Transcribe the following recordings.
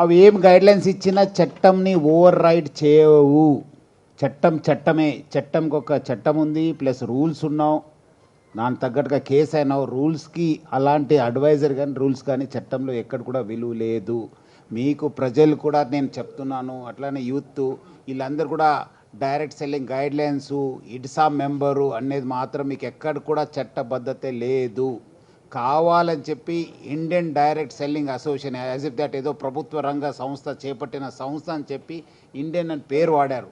అవి ఏం గైడ్లైన్స్ ఇచ్చినా చట్టంని ఓవర్ రైడ్ చేయవు. చట్టం చట్టమే. చట్టంకి ఒక చట్టం ఉంది, ప్లస్ రూల్స్ ఉన్నావు, దాని తగ్గట్టుగా కేసు అయినావు. రూల్స్కి అలాంటి అడ్వైజర్ కానీ రూల్స్ కానీ చట్టంలో ఎక్కడ కూడా విలువ లేదు. మీకు ప్రజలు కూడా నేను చెప్తున్నాను, అట్లానే యూత్ వీళ్ళందరూ కూడా డైరెక్ట్ సెల్లింగ్ గైడ్లైన్స్ ఇడ్సా మెంబరు అనేది మాత్రం మీకు ఎక్కడ కూడా చట్టబద్ధత లేదు. కావాలని చెప్పి Indian direct selling association as if that ఏదో ప్రభుత్వ రంగ సంస్థ చేపట్టిన సంస్థ అని చెప్పి ఇండియన్ అని పేరు వాడారు.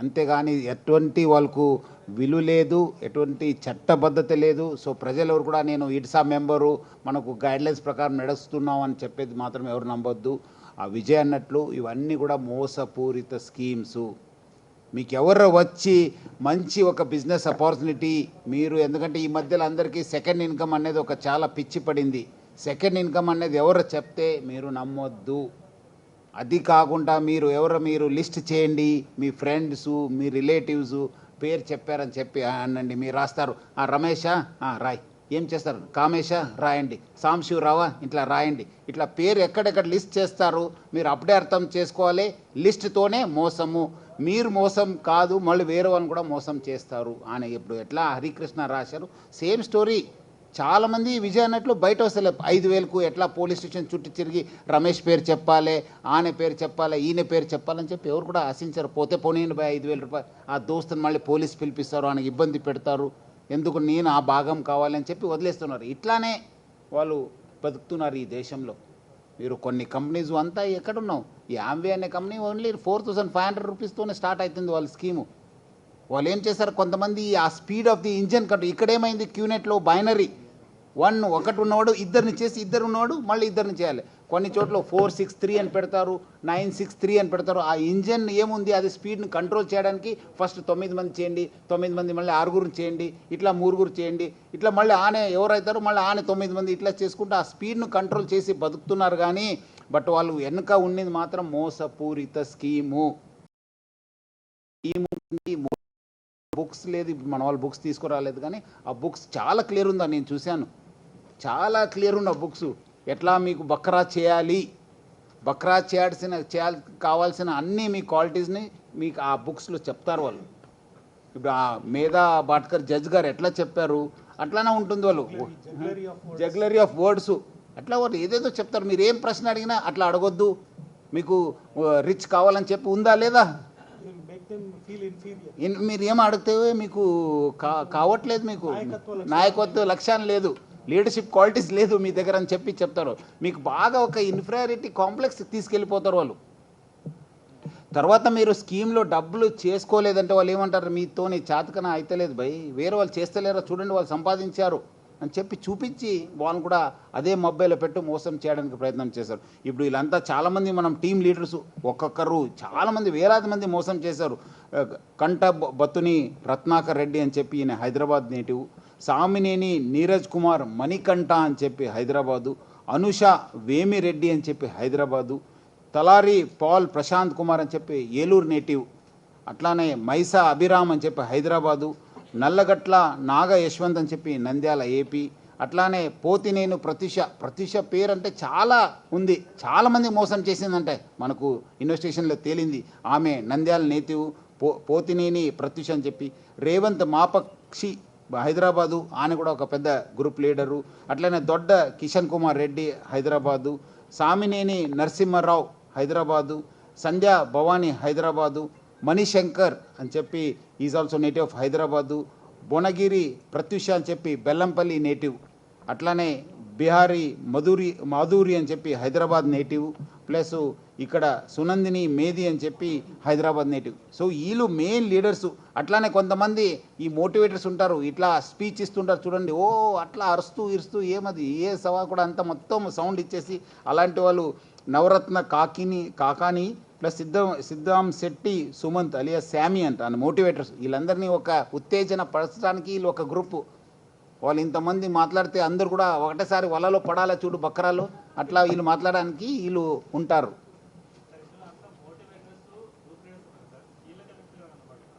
అంతేగాని ఎటువంటి వాళ్ళకు విలువ లేదు, ఎటువంటి చట్టబద్ధత లేదు. సో ప్రజలు కూడా నేను ఇడ్సా మెంబరు మనకు గైడ్లైన్స్ ప్రకారం నడుస్తున్నాం అని చెప్పేది మాత్రం ఎవరు నమ్మొద్దు. ఆ విజయ్ అన్నట్లు ఇవన్నీ కూడా మోసపూరిత స్కీమ్సు. మీకు ఎవరు వచ్చి మంచి ఒక బిజినెస్ ఆపర్చునిటీ మీరు, ఎందుకంటే ఈ మధ్యలో అందరికీ సెకండ్ ఇన్కమ్ అనేది ఒక చాలా పిచ్చి పడింది. సెకండ్ ఇన్కమ్ అనేది ఎవరు చెప్తే మీరు నమ్మొద్దు. అది కాకుండా మీరు లిస్ట్ చేయండి, మీ ఫ్రెండ్స్ మీ రిలేటివ్స్ పేరు చెప్పారని చెప్పి అనండి. మీరు రాస్తారు, రమేషా రాయ్, ఏం చేస్తారు, కామేషా రాయండి, సాంశివరావా ఇట్లా రాయండి. ఇట్లా పేరు ఎక్కడెక్కడ లిస్ట్ చేస్తారు మీరు అప్పుడే అర్థం చేసుకోవాలి. లిస్ట్తోనే మోసము. మీరు మోసం కాదు, మళ్ళీ వేరే వాళ్ళని కూడా మోసం చేస్తారు అని ఇప్పుడు ఎట్లా హరికృష్ణ రాశారు సేమ్ స్టోరీ. చాలామంది విజయ్ అన్నట్లు బయట వస్తలే 5,000కు ఎట్లా పోలీస్ స్టేషన్ చుట్టూ తిరిగి రమేష్ పేరు చెప్పాలి, ఆనే పేరు చెప్పాలి, ఈయన పేరు చెప్పాలని చెప్పి ఎవరు కూడా ఆశించారు. పోతే పోనీయండి 5,000 రూపాయలు, ఆ దోస్తుని మళ్ళీ పోలీస్ పిలిపిస్తారు, ఆయనకి ఇబ్బంది పెడతారు, ఎందుకు నేను ఆ భాగం కావాలని చెప్పి వదిలేస్తున్నారు. ఇట్లానే వాళ్ళు బతుకుతున్నారు ఈ దేశంలో. మీరు కొన్ని కంపెనీస్ అంతా ఎక్కడున్నావు, ఈ ఆంవే అనే కంపెనీ ఓన్లీ 4,500 రూపీస్తోనే స్టార్ట్ అవుతుంది వాళ్ళ స్కీము. వాళ్ళు ఏం చేశారు, కొంతమంది ఆ speed of the engine control. ఇక్కడేమైంది, క్యూనెట్లో బైనరీ ఒకటి ఉన్నవాడు ఇద్దరిని చేసి, ఇద్దరు ఉన్నవాడు మళ్ళీ ఇద్దరిని చేయాలి. కొన్ని చోట్ల 463 అని పెడతారు, 963 అని పెడతారు. ఆ ఇంజన్ ఏముంది, అది స్పీడ్ని కంట్రోల్ చేయడానికి ఫస్ట్ 9 మంది చేయండి, 9 మంది మళ్ళీ 6 చేయండి, ఇట్లా 3 చేయండి, ఇట్లా మళ్ళీ ఆనే ఎవరైతారో మళ్ళీ ఆనే 9 మంది ఇట్లా చేసుకుంటూ ఆ స్పీడ్ను కంట్రోల్ చేసి బతుకుతున్నారు. కానీ బట్ వాళ్ళు వెనుక ఉన్నది మాత్రం మోసపూరిత స్కీము. బుక్స్ లేదు, మన వాళ్ళు బుక్స్ తీసుకురాలేదు, కానీ ఆ బుక్స్ చాలా క్లియర్ ఉందా, నేను చూశాను, చాలా క్లియర్ ఉన్న బుక్స్. ఎట్లా మీకు బక్రా చేయాలి, బక్రా కావాల్సిన అన్నీ మీ క్వాలిటీస్ని మీకు ఆ బుక్స్లో చెప్తారు వాళ్ళు. ఇప్పుడు ఆ మేధా భాట్కర్ జడ్జ్ గారు ఎట్లా చెప్పారు అట్లానే ఉంటుంది. వాళ్ళు జగ్లరీ ఆఫ్ వర్డ్స్ అట్లా వాళ్ళు ఏదేదో చెప్తారు. మీరు ఏం ప్రశ్న అడిగినా అట్లా అడగొద్దు, మీకు రిచ్ కావాలని చెప్పి ఉందా లేదా, మీరు ఏం అడిగితే మీకు కావట్లేదు, మీకు నాయకత్వ లక్ష్యాన్ని లేదు, లీడర్షిప్ క్వాలిటీస్ లేదు మీ దగ్గర అని చెప్పి చెప్తారు. మీకు బాగా ఒక ఇన్ఫీరియారిటీ కాంప్లెక్స్ తీసుకెళ్ళిపోతారు వాళ్ళు. తర్వాత మీరు స్కీమ్లో డబ్బులు చేసుకోలేదంటే వాళ్ళు ఏమంటారు, మీతోని చాతకన అయితలేదు భయ్, వేరే వాళ్ళు చేస్తలేరా చూడండి, వాళ్ళు సంపాదించారు అని చెప్పి చూపించి వాళ్ళని కూడా అదే మొబైల్లో పెట్టు మోసం చేయడానికి ప్రయత్నం చేశారు. ఇప్పుడు వీళ్ళంతా చాలామంది మనం టీం లీడర్స్ ఒక్కొక్కరు చాలామంది వేలాది మంది మోసం చేశారు. కంట బతుని రత్నాకర్ రెడ్డి అని చెప్పి ఈయన హైదరాబాద్ నేటివ్, సామినేని నీరజ్ కుమార్ మణికంఠ అని చెప్పి హైదరాబాదు, అనుష వేమిరెడ్డి అని చెప్పి హైదరాబాదు, తలారి పాల్ ప్రశాంత్ కుమార్ అని చెప్పి ఏలూరు నేటివ్, అట్లానే మైసా అభిరామ్ అని చెప్పి హైదరాబాదు, నల్లగట్ల నాగ యశ్వంత్ అని చెప్పి నంద్యాల ఏపీ, అట్లానే పోతినేను ప్రత్యూష పేరు అంటే చాలా ఉంది, చాలామంది మోసం చేసిందంటే మనకు ఇన్వెస్టిగేషన్లో తేలింది. ఆమె నంద్యాల నేటివ్, పోతినేని ప్రత్యూష అని చెప్పి, రేవంత్ మాపక్షి హైదరాబాదు, ఆయన కూడా ఒక పెద్ద గ్రూప్ లీడరు, అట్లనే దొడ్డ కిషన్ కుమార్ రెడ్డి హైదరాబాదు, సామినేని నరసింహారావు హైదరాబాదు, సంధ్యా భవానీ హైదరాబాదు, మణిశంకర్ అని చెప్పి is also native of Hyderabad, Bhuvanagiri Pratyusha అని చెప్పి బెల్లంపల్లి నేటివ్, అట్లానే బిహారీ మాధురి అని చెప్పి హైదరాబాద్ నేటివ్, ప్లస్ ఇక్కడ సునందిని మేది అని చెప్పి హైదరాబాద్ నేటివ్. సో వీళ్ళు మెయిన్ లీడర్సు. అట్లానే కొంతమంది ఈ మోటివేటర్స్ ఉంటారు, ఇట్లా స్పీచ్ ఇస్తుంటారు చూడండి, ఓ అట్లా అరుస్తూ ఇరుస్తూ ఏమది ఏ సవా కూడా అంత మొత్తం సౌండ్ ఇచ్చేసి, అలాంటి వాళ్ళు నవరత్న కాకాని ప్లస్ సిద్ధాం శెట్టి సుమంత్ అలియా శామి అంట మోటివేటర్స్. వీళ్ళందరినీ ఒక ఉత్తేజన పరచడానికి వీళ్ళు ఒక గ్రూపు. వాళ్ళు ఇంతమంది మాట్లాడితే అందరు కూడా ఒకటేసారి వలలో పడాలా చూడు బక్రాలు, అట్లా వీళ్ళు మాట్లాడడానికి వీళ్ళు ఉంటారు.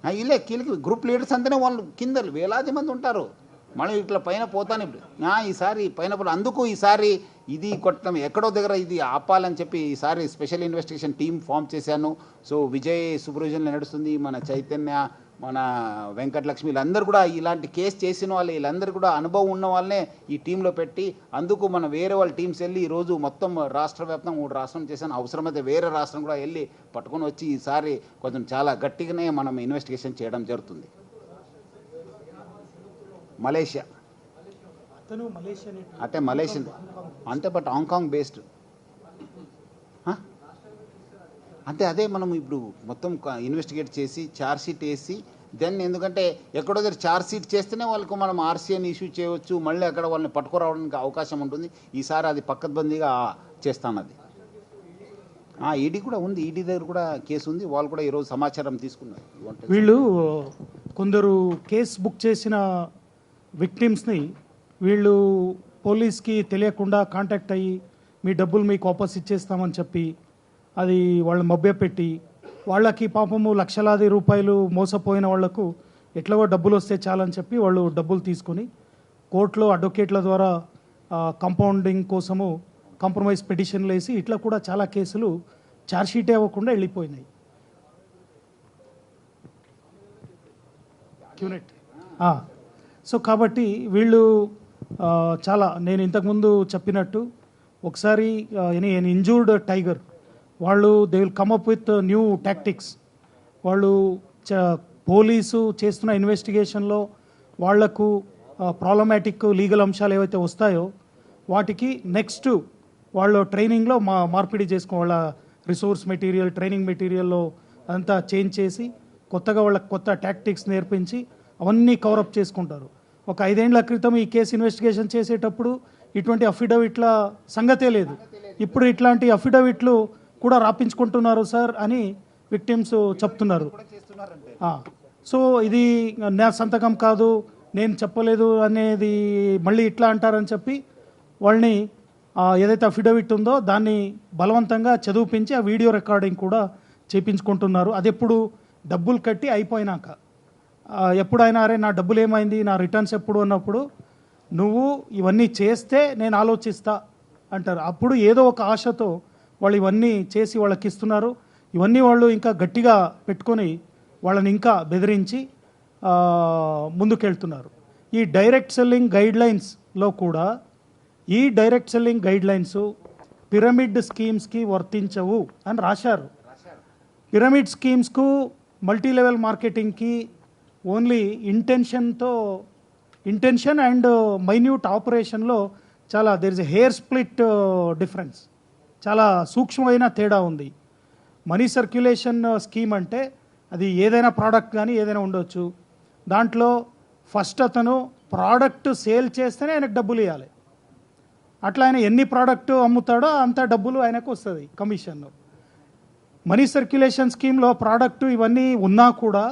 వీళ్ళే కీలక గ్రూప్ లీడర్స్ అంటేనే వాళ్ళు కింద వేలాది మంది ఉంటారు. మళ్ళీ ఇట్లా పైన పోతాను ఇప్పుడు ఈసారి పైన అందుకు ఈసారి ఇది కొట్టడం ఎక్కడో దగ్గర ఇది ఆపాలని చెప్పి ఈసారి స్పెషల్ ఇన్వెస్టిగేషన్ టీం ఫామ్ చేశాను. సో విజయ్ సూపర్విజన్లో నడుస్తుంది. మన చైతన్య, మన వెంకటలక్ష్మి వీళ్ళందరూ కూడా ఇలాంటి కేసు చేసిన వాళ్ళు, వీళ్ళందరూ కూడా అనుభవం ఉన్న వాళ్ళనే ఈ టీంలో పెట్టి అందుకు మన వేరే వాళ్ళ టీమ్స్ వెళ్ళి ఈరోజు మొత్తం రాష్ట్ర వ్యాప్తంగా 3 రాష్ట్రం చేశాను. అవసరమైతే వేరే రాష్ట్రం కూడా వెళ్ళి పట్టుకొని వచ్చి ఈసారి కొంచెం చాలా గట్టిగానే మనం ఇన్వెస్టిగేషన్ చేయడం జరుగుతుంది. మలేషియా అంటే మలేషియన్ అంటే బట్ హాంకాంగ్ బేస్డ్ అంటే అదే మనం ఇప్పుడు మొత్తం ఇన్వెస్టిగేట్ చేసి ఛార్జ్షీట్ వేసి దెన్ ఎందుకంటే ఎక్కడో దగ్గర ఛార్జ్షీట్ చేస్తేనే వాళ్ళకు మనం ఆర్సీఐని ఇష్యూ చేయవచ్చు, మళ్ళీ అక్కడ వాళ్ళని పట్టుకురావడానికి అవకాశం ఉంటుంది. ఈసారి అది పక్కద్బందీగా చేస్తాను. అది ఈడీ కూడా ఉంది, ఈడీ దగ్గర కూడా కేసు ఉంది. వాళ్ళు కూడా ఈరోజు సమాచారం తీసుకున్నారు. వీళ్ళు కొందరు కేసు బుక్ చేసిన విక్టిమ్స్ని వీళ్ళు పోలీస్కి తెలియకుండా కాంటాక్ట్ అయ్యి మీ డబ్బులు మీకు వాపస్ ఇచ్చేస్తామని చెప్పి అది వాళ్ళు మభ్యపెట్టి వాళ్ళకి పాపము లక్షలాది రూపాయలు మోసపోయిన వాళ్లకు ఎట్లాగో డబ్బులు వస్తే చాలని చెప్పి వాళ్ళు డబ్బులు తీసుకొని కోర్టులో అడ్వకేట్ల ద్వారా కంపౌండింగ్ కోసము కాంప్రమైజ్ పిటిషన్లు వేసి ఇట్లా కూడా చాలా కేసులు ఛార్జ్షీటే అవ్వకుండా వెళ్ళిపోయినాయి. సో కాబట్టి వీళ్ళు చాలా నేను ఇంతకుముందు చెప్పినట్టు ఒకసారి ఎనీ ఇంజూర్డ్ టైగర్ వాళ్ళు they will come up with new tactics. వాళ్ళు పోలీసు చేస్తున్న ఇన్వెస్టిగేషన్లో వాళ్లకు ప్రాబ్లమాటిక్ లీగల్ అంశాలు ఏవైతే వస్తాయో వాటికి నెక్స్ట్ వాళ్ళు ట్రైనింగ్లో మార్పిడి చేసుకో వాళ్ళ రిసోర్స్ మెటీరియల్ ట్రైనింగ్ మెటీరియల్లో అంతా చేంజ్ చేసి కొత్తగా వాళ్ళకి కొత్త టాక్టిక్స్ నేర్పించి అవన్నీ కవరప్ చేసుకుంటారు. ఒక 5 ఏళ్ల క్రితం ఈ కేసు ఇన్వెస్టిగేషన్ చేసేటప్పుడు ఇటువంటి అఫిడవిట్ల సంగతే లేదు. ఇప్పుడు ఇట్లాంటి అఫిడవిట్లు కూడా రాపించుకుంటున్నారు సార్ అని విక్టిమ్స్ చెప్తున్నారు. సో ఇది నా సంతకం కాదు, నేను చెప్పలేదు అనేది మళ్ళీ ఇట్లా అంటారని చెప్పి వాళ్ళని ఏదైతే అఫిడవిట్ ఉందో దాన్ని బలవంతంగా చదివిపించి ఆ వీడియో రికార్డింగ్ కూడా చేయించుకుంటున్నారు. అది ఎప్పుడు డబ్బులు కట్టి అయిపోయినాక ఎప్పుడైనా అరే నా డబ్బులు ఏమైంది, నా రిటర్న్స్ ఎప్పుడు అన్నప్పుడు నువ్వు ఇవన్నీ చేస్తే నేను ఆలోచిస్తా అంటారు. అప్పుడు ఏదో ఒక ఆశతో వాళ్ళు ఇవన్నీ చేసి వాళ్ళకి ఇస్తున్నారు. ఇవన్నీ వాళ్ళు ఇంకా గట్టిగా పెట్టుకొని వాళ్ళని ఇంకా బెదిరించి ముందుకెళ్తున్నారు. ఈ డైరెక్ట్ సెల్లింగ్ గైడ్లైన్స్లో కూడా ఈ డైరెక్ట్ సెల్లింగ్ గైడ్లైన్స్ పిరమిడ్ స్కీమ్స్కి వర్తించవు అని రాశారు. పిరమిడ్ స్కీమ్స్కు మల్టీ లెవెల్ మార్కెటింగ్కి ఓన్లీ ఇంటెన్షన్ అండ్ మైన్యూట్ ఆపరేషన్లో చాలా there is a hair split difference, చాలా సూక్ష్మమైన తేడా ఉంది. మనీ సర్క్యులేషన్ స్కీమ్ అంటే అది ఏదైనా ప్రోడక్ట్ కానీ ఏదైనా ఉండొచ్చు. దాంట్లో ఫస్ట్ అతను ప్రోడక్ట్ సేల్ చేస్తేనే ఆయనకు డబ్బులు ఇవ్వాలి. అట్లా ఆయన ఎన్ని ప్రోడక్ట్ అమ్ముతాడో అంత డబ్బులు ఆయనకు వస్తుంది కమిషన్. మనీ సర్క్యులేషన్ స్కీమ్లో ప్రోడక్ట్ ఇవన్నీ ఉన్నా కూడా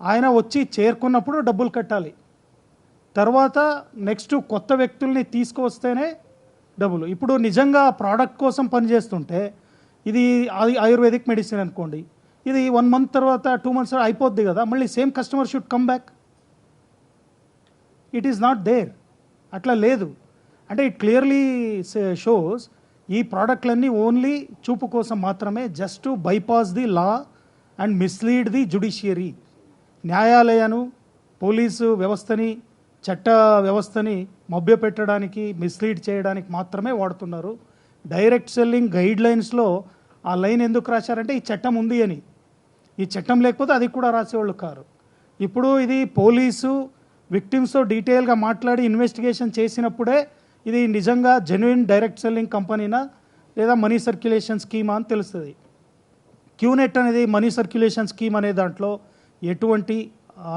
ఆయన వచ్చి చేరుకున్నప్పుడు డబ్బులు కట్టాలి. తర్వాత నెక్స్ట్ కొత్త వ్యక్తుల్ని తీసుకువస్తేనే డబ్బులు. ఇప్పుడు నిజంగా ప్రోడక్ట్ కోసం పనిచేస్తుంటే ఇది ఆయుర్వేదిక్ మెడిసిన్ అనుకోండి, ఇది 1 మంత్ తర్వాత 2 మంత్స్ అయిపోద్ది కదా, మళ్ళీ same customer should come back. It is not there, అట్లా లేదు. అంటే ఇట్ క్లియర్లీ షోస్ ఈ ప్రోడక్ట్లన్నీ ఓన్లీ చూపు కోసం మాత్రమే, just to bypass the law and mislead the judiciary. న్యాయాలయాన్ని, పోలీసు వ్యవస్థని, చట్ట వ్యవస్థని మభ్యపెట్టడానికి, మిస్లీడ్ చేయడానికి మాత్రమే వాడుతున్నారు. డైరెక్ట్ సెల్లింగ్ గైడ్లైన్స్లో ఆ లైన్ ఎందుకు రాశారంటే ఈ చట్టం ఉంది అని. ఈ చట్టం లేకపోతే అది కూడా రాసేవాళ్ళు కారు. ఇప్పుడు ఇది పోలీసు విక్టిమ్స్తో డీటెయిల్గా మాట్లాడి ఇన్వెస్టిగేషన్ చేసినప్పుడే ఇది నిజంగా జెన్యున్ డైరెక్ట్ సెల్లింగ్ కంపెనీనా లేదా మనీ సర్క్యులేషన్ స్కీమా అని తెలుస్తుంది. క్యూనెట్ అనేది మనీ సర్క్యులేషన్ స్కీమ్ అనే దాంట్లో ఎటువంటి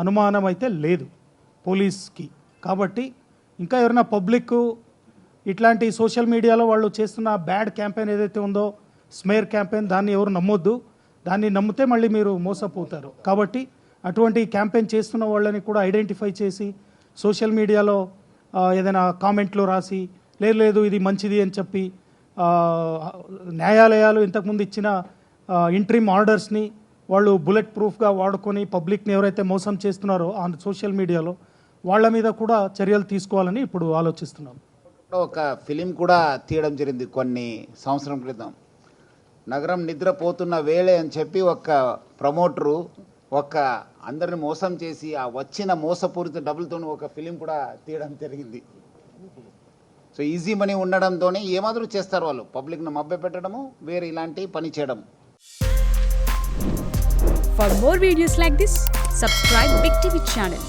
అనుమానం అయితే లేదు పోలీస్కి. కాబట్టి ఇంకా ఎవరైనా పబ్లిక్ ఇట్లాంటి సోషల్ మీడియాలో వాళ్ళు చేస్తున్న బ్యాడ్ క్యాంపెయిన్ ఏదైతే ఉందో, స్మేర్ క్యాంపెయిన్, దాన్ని ఎవరు నమ్మొద్దు. దాన్ని నమ్మితే మళ్ళీ మీరు మోసపోతారు. కాబట్టి అటువంటి క్యాంపెయిన్ చేస్తున్న వాళ్ళని కూడా ఐడెంటిఫై చేసి సోషల్ మీడియాలో ఏదైనా కామెంట్లు రాసి లేదు ఇది మంచిది అని చెప్పి న్యాయాలయాలు ఇంతకుముందు ఇచ్చిన ఇంట్రీమ్ ఆర్డర్స్ని వాళ్ళు బుల్లెట్ ప్రూఫ్గా వాడుకొని పబ్లిక్ని ఎవరైతే మోసం చేస్తున్నారో ఆ సోషల్ మీడియాలో వాళ్ళ మీద కూడా చర్యలు తీసుకోవాలని ఇప్పుడు ఆలోచిస్తున్నాం. ఒక ఫిలిం కూడా తీయడం జరిగింది కొన్ని సంవత్సరం క్రితం. నగరం నిద్రపోతున్న వేళే అని చెప్పి ఒక ప్రమోటరు ఒక అందరిని మోసం చేసి ఆ వచ్చిన మోసపూరిత డబ్బులతో ఒక ఫిలిం కూడా తీయడం జరిగింది. సో ఈజీ మనీ ఉండడంతోనే ఏమాత్రం చేస్తారు వాళ్ళు, పబ్లిక్ను మభ్య పెట్టడము, వేరే ఇలాంటి పని చేయడం. For more videos like this, subscribe Big TV channel.